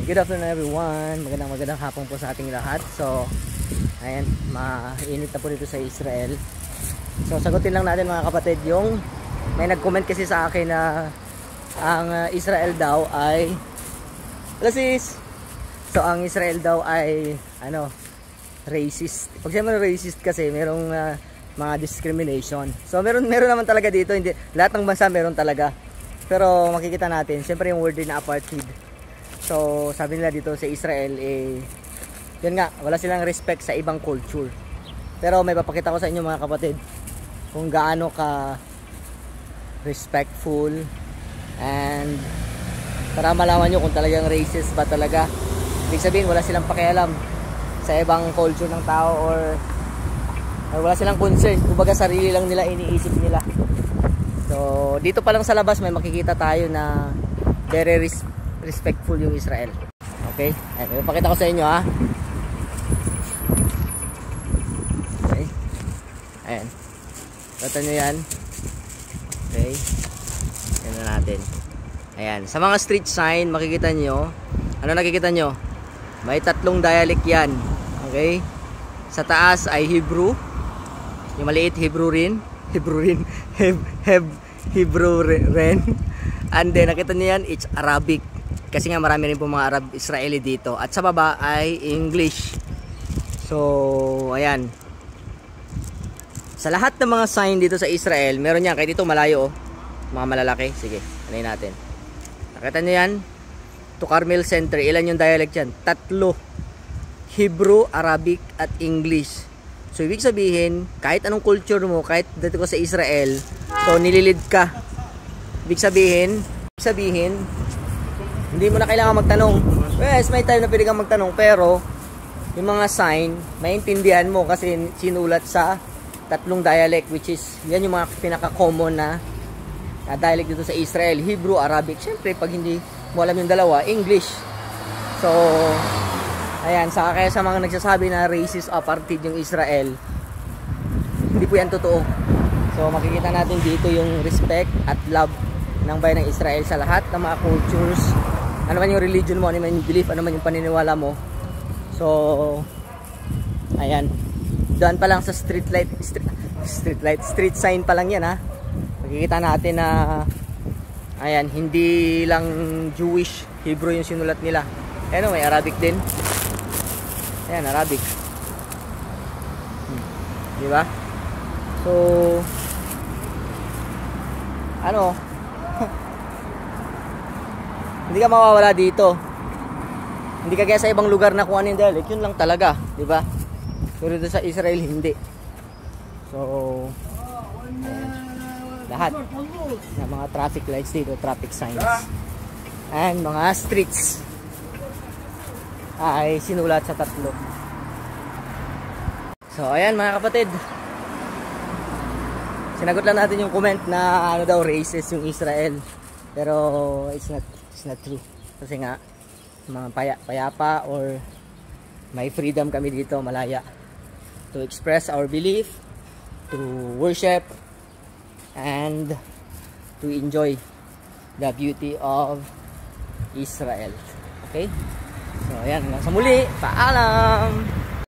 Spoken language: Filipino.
Good afternoon everyone. Magandang hapon po sa ating lahat. So, ayan, mainit na po dito sa Israel. So, sagutin lang natin mga kapatid yung may nag-comment kasi sa akin na ang Israel daw ay sis. So, ang Israel daw ay racist. Pag siyempre racist kasi merong mga discrimination. So, meron naman talaga dito. Hindi lahat ng bansa meron talaga. Pero makikita natin, siyempre yung word din na apartheid. So, sabi nila dito sa Israel, yun nga, wala silang respect sa ibang culture. Pero may papakita ko sa inyo mga kapatid, kung gaano ka respectful, and para malaman nyo kung talagang racist ba talaga. Ibig sabihin, wala silang pakialam sa ibang culture ng tao, or wala silang concern. Kumbaga, sarili lang nila iniisip nila. So, dito pa lang sa labas, may makikita tayo na very respectful yung Israel. Okay? Ayan, ipakita ko sa inyo ha. Okay. Ayan. Tata nyo yan. Okay. Ayan na natin. Ayan. Sa mga street sign, makikita nyo. Ano nakikita nyo? May tatlong dialect yan. Okay? Sa taas ay Hebrew. Yung maliit, Hebrew rin. Hebrew rin. And then, nakita nyo yan, it's Arabic. Kasi nga marami rin po mga Arab Israeli dito. At sa baba ay English. So, ayan. Sa lahat ng mga sign dito sa Israel, meron yan. Kaya dito malayo, oh. Mga malalaki. Sige, anayin natin. Nakita nyo yan? To Carmel Center. Ilan yung dialect yan? 3. Hebrew, Arabic, at English. So, ibig sabihin, kahit anong culture mo, kahit dito ka sa Israel, so, nililid ka. Ibig sabihin, hindi mo na kailangan magtanong. Yes, may time na pwede kang magtanong, pero yung mga sign, maintindihan mo kasi sinulat sa 3 dialect, which is, yan yung mga pinaka-common na dialect dito sa Israel. Hebrew, Arabic. Siyempre, pag hindi mo alam yung dalawa, English. So, ayan, kaya sa mga nagsasabi na racist apartheid yung Israel, hindi po yan totoo. So, makikita natin dito yung respect at love ng bayan ng Israel sa lahat ng mga cultures. Ano man yung religion mo, ano man yung belief, ano man yung paniniwala mo. So, ayan. Doon pa lang sa street sign pa lang yan ha. Makikita natin na, ayan, hindi lang Jewish, Hebrew yung sinulat nila. Ayan, may Arabic din. Ayan, Arabic. Diba? So, hindi ka mawawala dito. Hindi ka kaya sa ibang lugar na kung ano yung dialect, yun lang talaga, di ba? Pero dito sa Israel, hindi. So, ayan. Lahat ng mga traffic lights dito, traffic signs, and mga streets ay sinulat sa 3. So, ayan mga kapatid. Sinagot lang natin yung comment na daw racist yung Israel. Pero it's not true. Kasi nga mga payapa or may freedom kami dito, malaya, to express our belief, to worship, and to enjoy the beauty of Israel. Okay? So ayan, hanggang sa muli. Paalam!